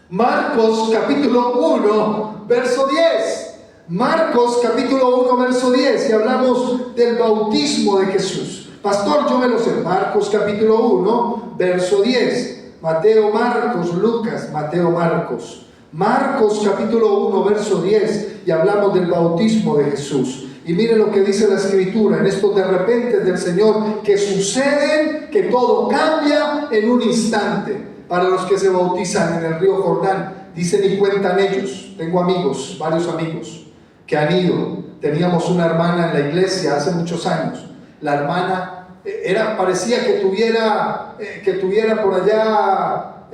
Marcos capítulo 1, verso 10. Marcos capítulo 1, verso 10. Y hablamos del bautismo de Jesús. Pastor, yo me lo sé. Marcos capítulo 1, verso 10. Mateo, Marcos, Lucas, Mateo, Marcos. Marcos capítulo 1, verso 10, y hablamos del bautismo de Jesús. Y miren lo que dice la Escritura, en estos de repente del Señor, que suceden, que todo cambia en un instante. Para los que se bautizan en el río Jordán, dicen y cuentan ellos. Tengo amigos, varios amigos, que han ido. Teníamos una hermana en la iglesia hace muchos años. La hermana parecía que tuviera por allá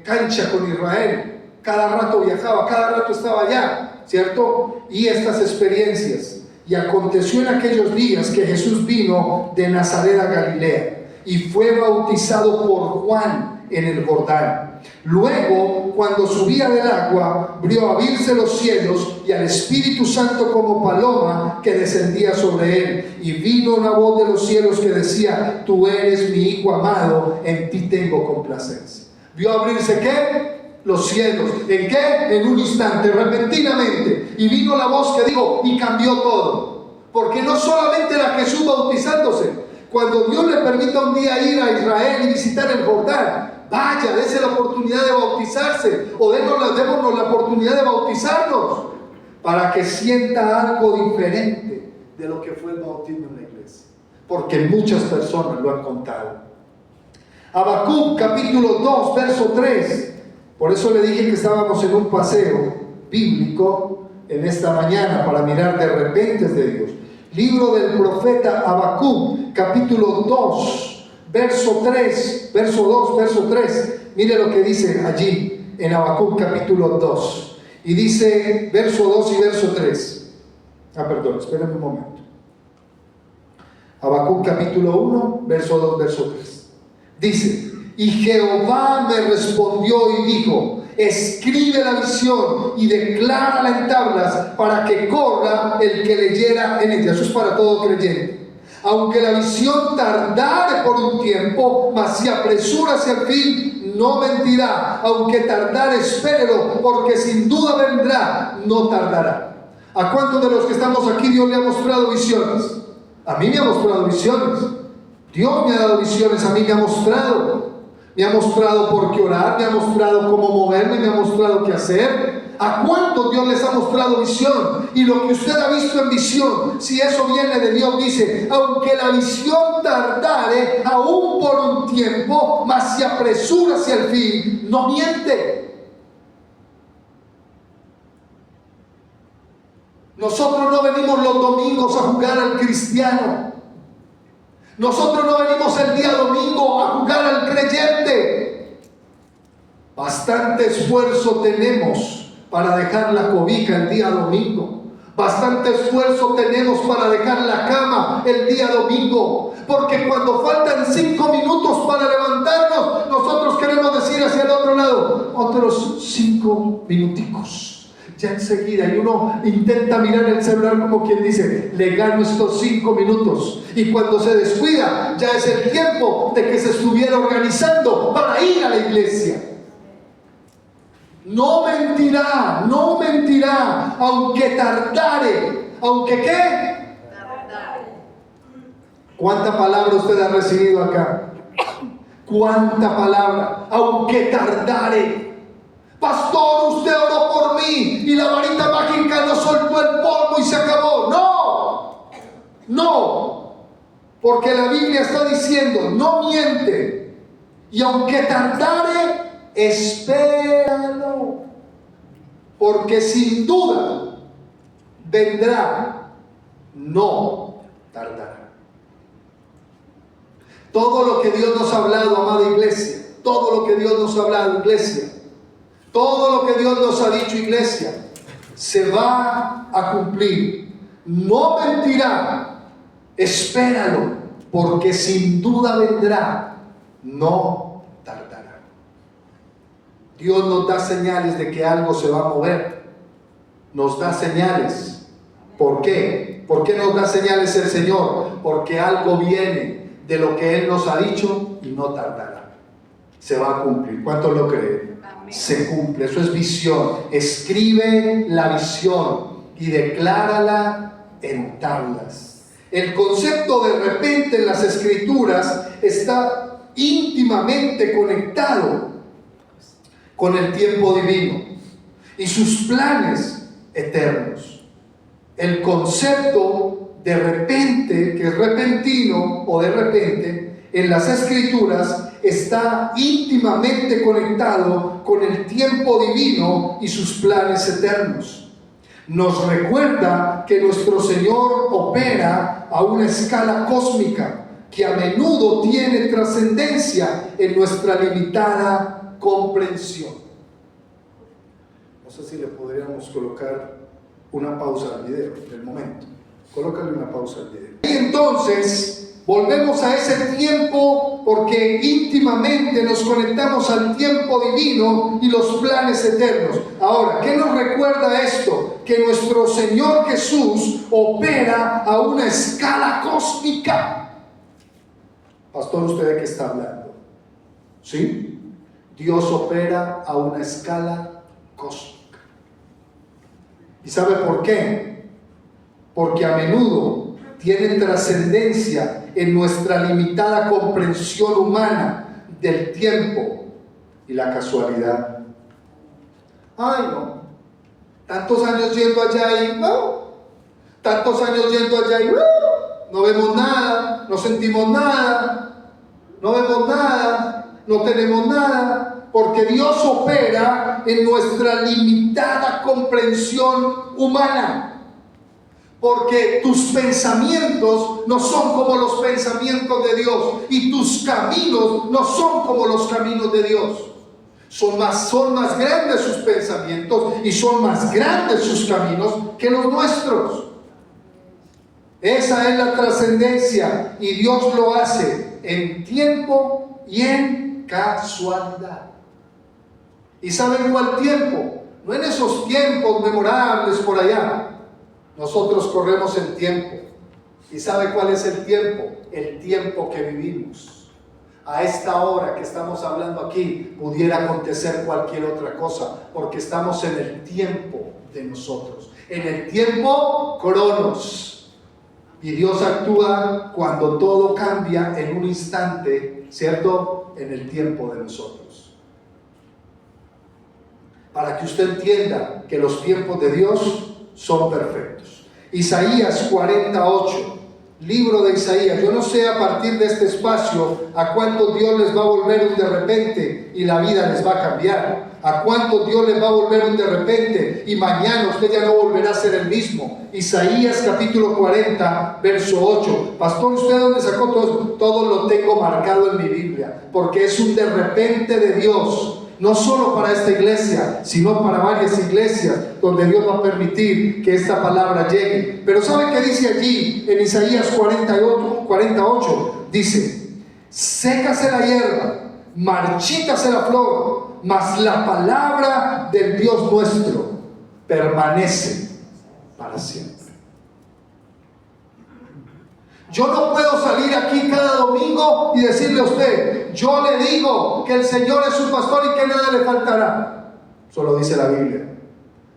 cancha con Israel. Cada rato viajaba, cada rato estaba allá, ¿cierto? Y estas experiencias. Y aconteció en aquellos días que Jesús vino de Nazaret a Galilea y fue bautizado por Juan en el Jordán. Luego, cuando subía del agua, vio abrirse los cielos y al Espíritu Santo como paloma que descendía sobre él. Y vino una voz de los cielos que decía: tú eres mi Hijo amado, en ti tengo complacencia. ¿Vio abrirse qué? Los cielos. ¿En qué? En un instante, repentinamente. Y vino la voz que dijo, y cambió todo. Porque no solamente era Jesús bautizándose. Cuando Dios le permita un día ir a Israel y visitar el Jordán, vaya, dése la oportunidad de bautizarse, o démonos la oportunidad de bautizarnos, para que sienta algo diferente de lo que fue el bautismo en la iglesia. Porque muchas personas lo han contado. Habacuc capítulo 2, verso 3. Por eso le dije que estábamos en un paseo bíblico en esta mañana para mirar de repentes de Dios. Libro del profeta Habacuc, capítulo 2, verso 3, verso 2, verso 3. Mire lo que dice allí en Habacuc, capítulo 2. Y dice verso 2 y verso 3. Espérenme un momento. Habacuc, capítulo 1, verso 2, verso 3. Dice: y Jehová me respondió y dijo: escribe la visión y declárala en tablas para que corra el que leyera en ella. Eso es para todo creyente. Aunque la visión tardare por un tiempo, mas si apresura hacia el fin, no mentirá. Aunque tardare, espérelo, porque sin duda vendrá, no tardará. ¿A cuántos de los que estamos aquí Dios le ha mostrado visiones? A mí me ha mostrado visiones. Dios me ha dado visiones, a mí me ha mostrado. Me ha mostrado por qué orar, me ha mostrado cómo moverme, me ha mostrado qué hacer. ¿A cuántos Dios les ha mostrado visión? Y lo que usted ha visto en visión, si eso viene de Dios, dice: aunque la visión tardare aún por un tiempo, mas se apresura hacia el fin, no miente. Nosotros no venimos los domingos a jugar al cristiano. Nosotros no venimos el día domingo a jugar al creyente. Bastante esfuerzo tenemos para dejar la cobija el día domingo. Bastante esfuerzo tenemos para dejar la cama el día domingo. Porque cuando faltan 5 minutos para levantarnos, nosotros queremos decir hacia el otro lado: otros 5 minuticos. Ya enseguida, y uno intenta mirar el celular como quien dice: le gano estos 5 minutos. Y cuando se descuida, ya es el tiempo de que se estuviera organizando para ir a la iglesia. No mentirá, no mentirá, aunque tardare. ¿Aunque qué? Tardare. ¿Cuánta palabra usted ha recibido acá? ¿Cuánta palabra? Aunque tardare. Pastor, usted oró por mí y la varita mágica no soltó el polvo y se acabó. No, no, porque la Biblia está diciendo: no miente, y aunque tardare, espéralo, porque sin duda vendrá, no tardará. Todo lo que Dios nos ha hablado, amada iglesia, todo lo que Dios nos ha hablado, iglesia, todo lo que Dios nos ha dicho, iglesia, se va a cumplir. No mentirá. Espéralo, porque sin duda vendrá, no tardará. Dios nos da señales de que algo se va a mover. Nos da señales. ¿Por qué? ¿Por qué nos da señales el Señor? Porque algo viene de lo que Él nos ha dicho y no tardará. Se va a cumplir. ¿Cuántos lo creen? Se cumple, eso es visión. Escribe la visión y declárala en tablas. El concepto de repente en las escrituras está íntimamente conectado con el tiempo divino y sus planes eternos. El concepto de repente, que es repentino o de repente, en las escrituras está íntimamente conectado con el tiempo divino y sus planes eternos. Nos recuerda que nuestro Señor opera a una escala cósmica que a menudo tiene trascendencia en nuestra limitada comprensión. No sé si le podríamos colocar una pausa al video en el momento. Colócale una pausa al video. Y entonces Volvemos a ese tiempo porque íntimamente nos conectamos al tiempo divino y los planes eternos. Ahora, ¿qué nos recuerda esto? Que nuestro Señor Jesús opera a una escala cósmica. Pastor, ¿usted de qué está hablando? ¿Sí? Dios opera a una escala cósmica. ¿Y sabe por qué? Porque a menudo tiene trascendencia en nuestra limitada comprensión humana del tiempo y la casualidad. Ay, no. Tantos años yendo allá y tantos años yendo allá y no vemos nada, no sentimos nada, no vemos nada, no tenemos nada, porque Dios opera en nuestra limitada comprensión humana. Porque tus pensamientos no son como los pensamientos de Dios, y tus caminos no son como los caminos de Dios. Son más grandes sus pensamientos y son más grandes sus caminos que los nuestros. Esa es la trascendencia, y Dios lo hace en tiempo y en casualidad. ¿Y saben cuál tiempo? No en esos tiempos memorables por allá. Nosotros corremos el tiempo. ¿Y sabe cuál es el tiempo? El tiempo que vivimos. A esta hora que estamos hablando aquí, pudiera acontecer cualquier otra cosa, porque estamos en el tiempo de nosotros, en el tiempo cronos. Y Dios actúa cuando todo cambia en un instante, ¿cierto? En el tiempo de nosotros. Para que usted entienda que los tiempos de Dios son perfectos. Isaías 48, libro de Isaías. Yo no sé a partir de este espacio a cuántos Dios les va a volver un de repente y la vida les va a cambiar. A cuántos Dios les va a volver un de repente y mañana usted ya no volverá a ser el mismo. Isaías capítulo 40, verso 8. Pastor, ¿usted dónde sacó todo? Todo lo tengo marcado en mi Biblia, porque es un de repente de Dios. No solo para esta iglesia, sino para varias iglesias donde Dios va a permitir que esta palabra llegue. Pero ¿sabe qué dice allí en Isaías 48? Dice: sécase la hierba, marchítase la flor, mas la palabra del Dios nuestro permanece para siempre. Yo no puedo salir aquí cada domingo y decirle a usted: yo le digo que el Señor es su pastor y que nada le faltará. Eso lo dice la Biblia,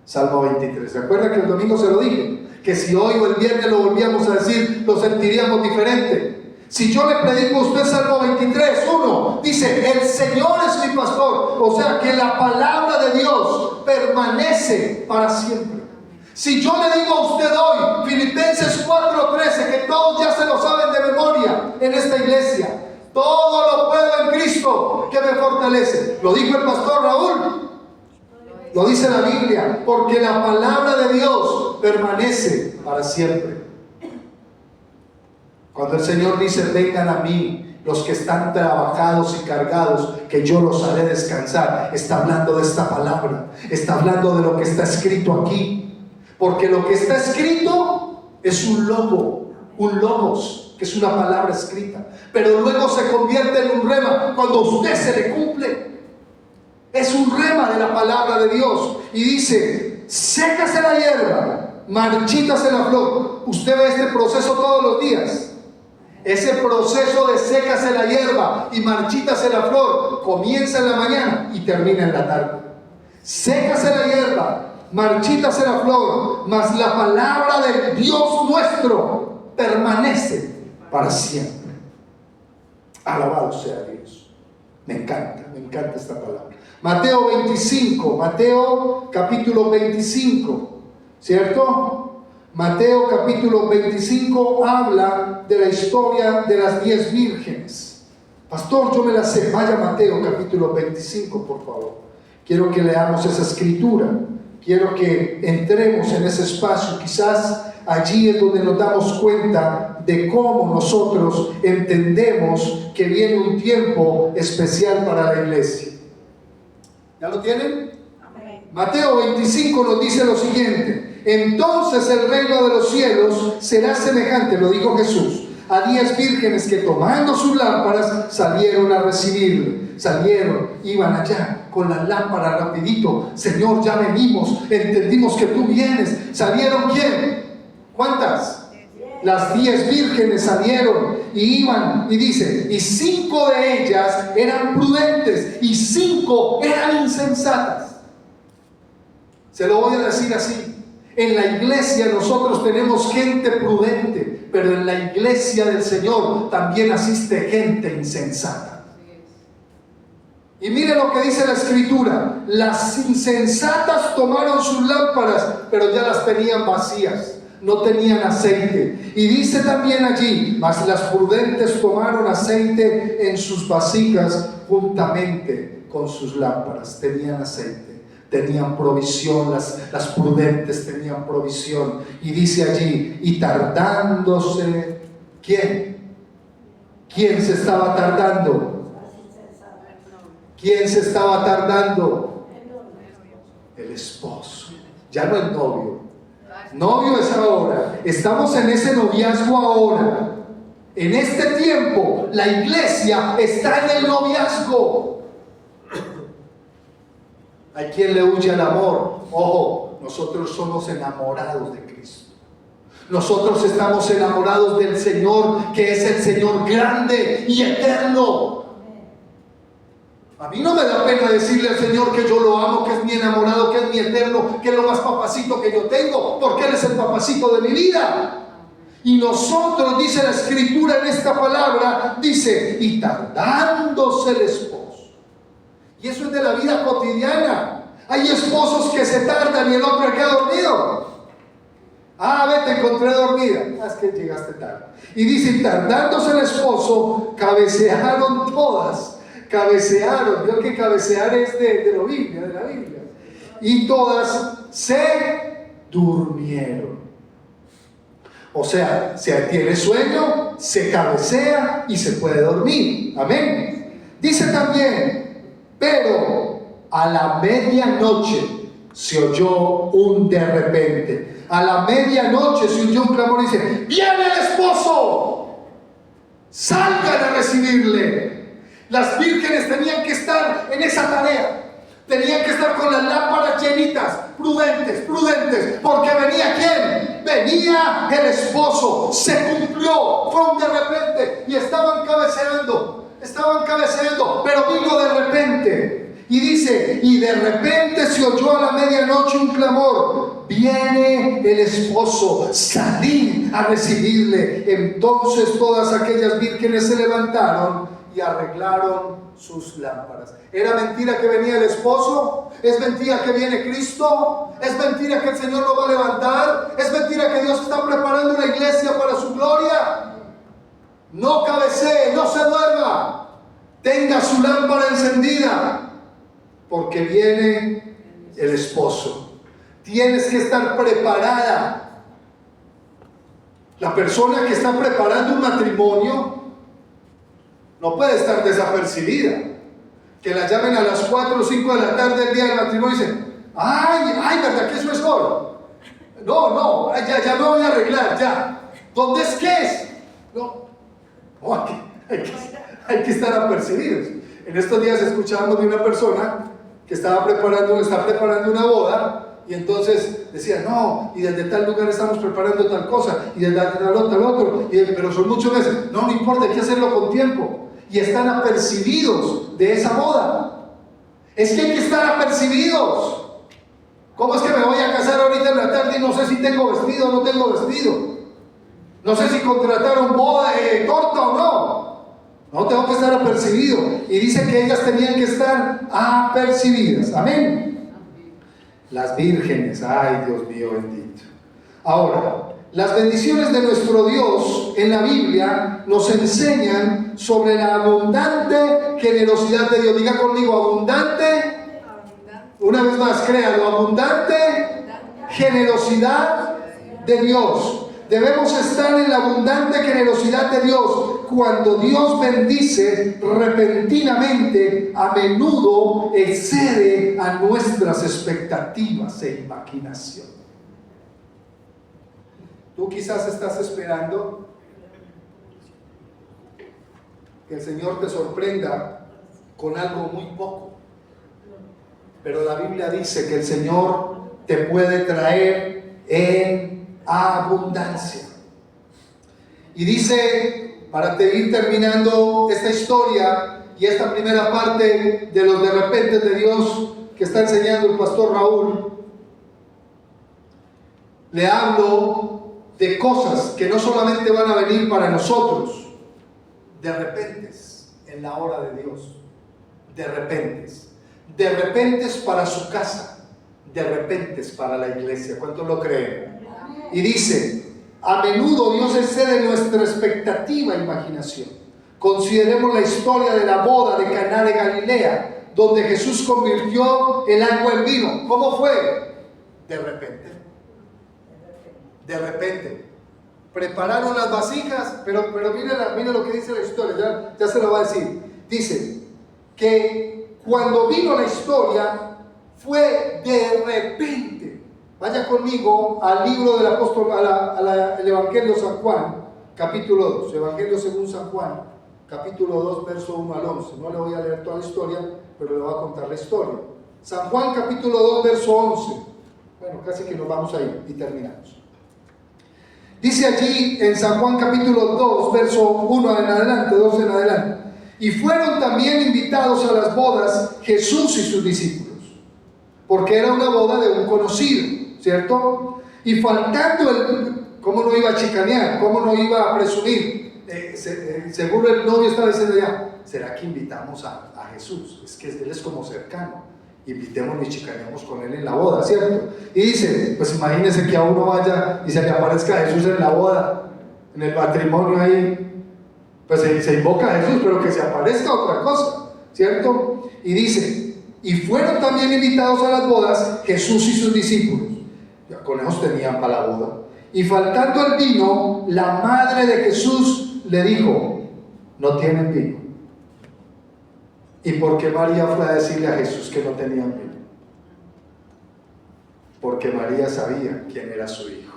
Salmo 23. ¿Se acuerda que el domingo se lo dije? Que si hoy o el viernes lo volvíamos a decir, lo sentiríamos diferente. Si yo le predico a usted Salmo 23, 1, dice: el Señor es mi pastor. O sea que la palabra de Dios permanece para siempre. Si yo le digo a usted hoy Filipenses 4:13, que todos ya se lo saben de memoria en esta iglesia: todo lo puedo en Cristo que me fortalece. Lo dijo el pastor Raúl, lo dice la Biblia, porque la palabra de Dios permanece para siempre. Cuando el Señor dice: vengan a mí los que están trabajados y cargados, que yo los haré descansar, está hablando de esta palabra, está hablando de lo que está escrito aquí. Porque lo que está escrito es un logos, que es una palabra escrita, pero luego se convierte en un rema cuando a usted se le cumple. Es un rema de la palabra de Dios. Y dice: sécase la hierba, marchítase la flor. Usted ve este proceso todos los días. Ese proceso de sécase la hierba y marchítase la flor comienza en la mañana y termina en la tarde. Sécase la hierba, marchítase la flor, mas la palabra del Dios nuestro permanece para siempre. Alabado sea Dios. Me encanta esta palabra. Mateo 25, Mateo capítulo 25, ¿cierto? Mateo capítulo 25 habla de la historia de las 10 vírgenes. Pastor, yo me la sé. Vaya Mateo capítulo 25, por favor. Quiero que leamos esa escritura. Quiero que entremos en ese espacio. Quizás allí es donde nos damos cuenta de cómo nosotros entendemos que viene un tiempo especial para la iglesia. ¿Ya lo tienen? Amén. Mateo 25 nos dice lo siguiente: entonces el reino de los cielos será semejante, lo dijo Jesús, a 10 vírgenes que tomando sus lámparas salieron a recibirle. Salieron, iban allá con las lámparas rapidito. Señor, ya venimos, entendimos que tú vienes. ¿Salieron quién? ¿Cuántas? Las 10 vírgenes salieron y iban, y dice, y 5 de ellas eran prudentes y 5 eran insensatas. Se lo voy a decir así. En la iglesia nosotros tenemos gente prudente, pero en la iglesia del Señor también asiste gente insensata. Y mire lo que dice la Escritura: las insensatas tomaron sus lámparas, pero ya las tenían vacías, no tenían aceite. Y dice también allí: mas las prudentes tomaron aceite en sus vasijas juntamente con sus lámparas. Tenían aceite, tenían provisión, las prudentes tenían provisión. Y dice allí: y tardándose, ¿quién? ¿Quién se estaba tardando? ¿Quién se estaba tardando? El esposo, ya no el novio. Novio es ahora, estamos en ese noviazgo ahora. En este tiempo la iglesia está en el noviazgo. Hay quien le huye al amor. Ojo, nosotros somos enamorados de Cristo. Nosotros estamos enamorados del Señor, que es el Señor grande y eterno. A mí no me da pena decirle al Señor que yo lo amo, que es mi enamorado, que es mi eterno, que es lo más papacito que yo tengo, porque Él es el papacito de mi vida. Y nosotros, dice la Escritura en esta palabra, dice, y tardándose el esposo. Y eso es de la vida cotidiana. Hay esposos que se tardan y el hombre queda dormido. Ah, ve, te encontré dormida. Ah, es que llegaste tarde. Y dice, tardándose el esposo, cabecearon todas. Cabecearon, vio que cabecear es de la Biblia, y todas se durmieron. O sea, si tiene sueño, se cabecea y se puede dormir. Amén. Dice también, pero a la medianoche se oyó un de repente. A la medianoche se oyó un clamor y dice: ¡viene el esposo! ¡Salgan a recibirle! Las vírgenes tenían que estar en esa tarea. Tenían que estar con las lámparas llenitas, prudentes, porque venía ¿quién? Venía el esposo. Se cumplió, fue un de repente, y estaban cabeceando, pero vino de repente. Y dice, y de repente se oyó a la medianoche un clamor: viene el esposo, salid a recibirle. Entonces todas aquellas vírgenes se levantaron y arreglaron sus lámparas. ¿Era mentira que venía el esposo? ¿Es mentira que viene Cristo? ¿Es mentira que el Señor lo va a levantar? ¿Es mentira que Dios está preparando una iglesia para su gloria? No cabecee, no se duerma. Tenga su lámpara encendida, porque viene el esposo. Tienes que estar preparada. La persona que está preparando un matrimonio no puede estar desapercibida. Que la llamen a las 4 o 5 de la tarde el día del matrimonio y dicen: ay, ¿verdad que eso es hoy? No, ya me voy a arreglar, ya. ¿Dónde es que es? No, hay que estar apercibidos. En estos días escuchábamos de una persona que está preparando una boda. Y entonces decía: no, y desde tal lugar estamos preparando tal cosa, y desde tal otro, pero son muchos meses. No importa, hay que hacerlo con tiempo. Y están apercibidos de esa boda. Es que hay que estar apercibidos. ¿Cómo es que me voy a casar ahorita en la tarde y no sé si tengo vestido o no tengo vestido? No sé si contrataron boda, torta o no. No, tengo que estar apercibido. Y dice que ellas tenían que estar apercibidas. Amén. Las vírgenes, ay Dios mío bendito. Ahora, las bendiciones de nuestro Dios en la Biblia nos enseñan sobre la abundante generosidad de Dios. Diga conmigo: abundante. Una vez más, créalo: abundante generosidad de Dios. Debemos estar en la abundante generosidad de Dios. Cuando Dios bendice repentinamente, a menudo excede a nuestras expectativas e imaginación. Tú quizás estás esperando que el Señor te sorprenda con algo muy poco. Pero la Biblia dice que el Señor te puede traer en abundancia. Y dice, para ir terminando esta historia y esta primera parte de los de repente de Dios que está enseñando el pastor Raúl, le hablo de cosas que no solamente van a venir para nosotros, de repentes en la hora de Dios, de repentes para su casa, de repentes para la iglesia. ¿Cuántos lo creen? Y dice, a menudo Dios excede nuestra expectativa e imaginación. Consideremos la historia de la boda de Caná de Galilea, donde Jesús convirtió el agua en vino. ¿Cómo fue? De repente. Prepararon las vasijas, pero mire lo que dice la historia, ya se lo va a decir. Dice que cuando vino la historia fue de repente. Vaya conmigo al libro del apóstol, al Evangelio de San Juan, capítulo 2, Evangelio según San Juan, capítulo 2, verso 1 al 11. No le voy a leer toda la historia, pero le voy a contar la historia. San Juan, capítulo 2, verso 11. Bueno, casi que nos vamos a ir y terminamos. Dice allí en San Juan capítulo 2, verso 1 en adelante, 2 en adelante. Y fueron también invitados a las bodas Jesús y sus discípulos, porque era una boda de un conocido, ¿cierto? Y faltando ¿cómo no iba a chicanear? ¿Cómo no iba a presumir? Seguro el novio estaba diciendo ya, ¿será que invitamos a Jesús? Es que él es como cercano. Invitémoslo y chicaneamos con él en la boda, ¿cierto? Y dice, pues imagínense que a uno vaya y se le aparezca a Jesús en la boda, en el matrimonio ahí, pues se invoca a Jesús, pero que se aparezca otra cosa, ¿cierto? Y dice, y fueron también invitados a las bodas Jesús y sus discípulos. Ya con ellos tenían para la boda. Y faltando el vino, la madre de Jesús le dijo, no tienen vino. ¿Y por qué María fue a decirle a Jesús que no tenían vino? Porque María sabía quién era su hijo.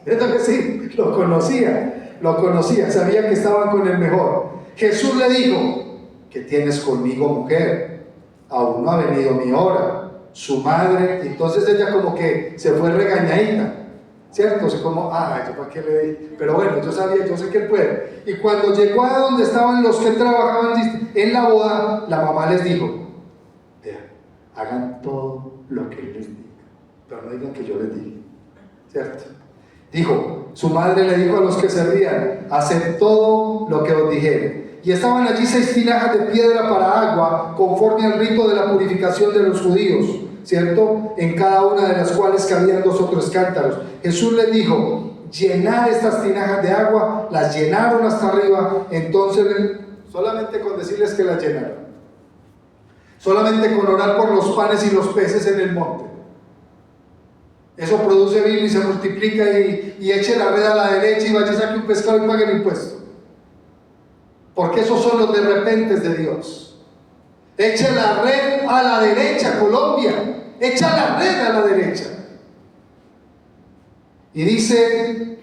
¿Es lo que sí? Lo conocía, sabía que estaban con el mejor. Jesús le dijo, ¿qué tienes conmigo, mujer? Aún no ha venido mi hora. Su madre, entonces ella como que se fue regañadita, ¿cierto? O sea, como, yo para qué le di. Pero bueno, yo sé que él puede. Y cuando llegó a donde estaban los que trabajaban en la boda, la mamá les dijo, vean, hagan todo lo que él les diga, pero no digan que yo les dije, ¿cierto? Dijo, su madre le dijo a los que servían, haced todo lo que os dijere. Y estaban allí 6 tinajas de piedra para agua, conforme al rito de la purificación de los judíos, ¿cierto? En cada una de las cuales cabían 2 o 3 cántaros. Jesús les dijo, llenad estas tinajas de agua. Las llenaron hasta arriba. Entonces, solamente con decirles que las llenaron, solamente con orar por los panes y los peces en el monte, eso produce vino y se multiplica, y eche la red a la derecha y vaya y saque un pescado y pague el impuesto. Porque esos son los de repentes de Dios. Echa la red a la derecha, Colombia. Echa la red a la derecha. Y dice,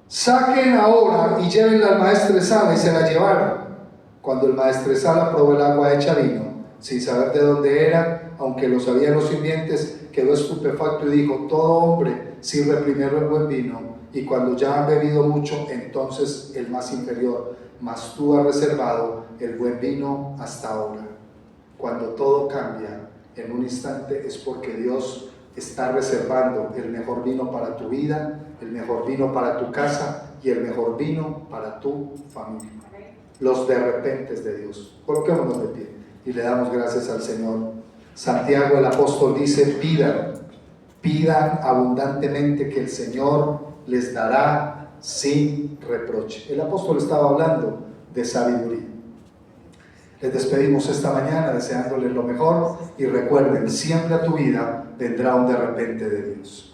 saquen ahora y llévenla al maestresala, y se la llevaron. Cuando el maestresala probó el agua hecha vino, sin saber de dónde era, aunque lo sabían los sirvientes, quedó estupefacto y dijo, todo hombre sirve primero el buen vino, y cuando ya han bebido mucho, entonces el más inferior, mas tú has reservado el buen vino hasta ahora. Cuando todo cambia en un instante es porque Dios está reservando el mejor vino para tu vida, el mejor vino para tu casa y el mejor vino para tu familia. Los de repentes de Dios. Coloquémonos de pie y le damos gracias al Señor. Santiago el apóstol dice, pidan abundantemente que el Señor les dará sin reproche. El apóstol estaba hablando de sabiduría. Les despedimos esta mañana deseándoles lo mejor y recuerden, siempre a tu vida vendrá un de repente de Dios.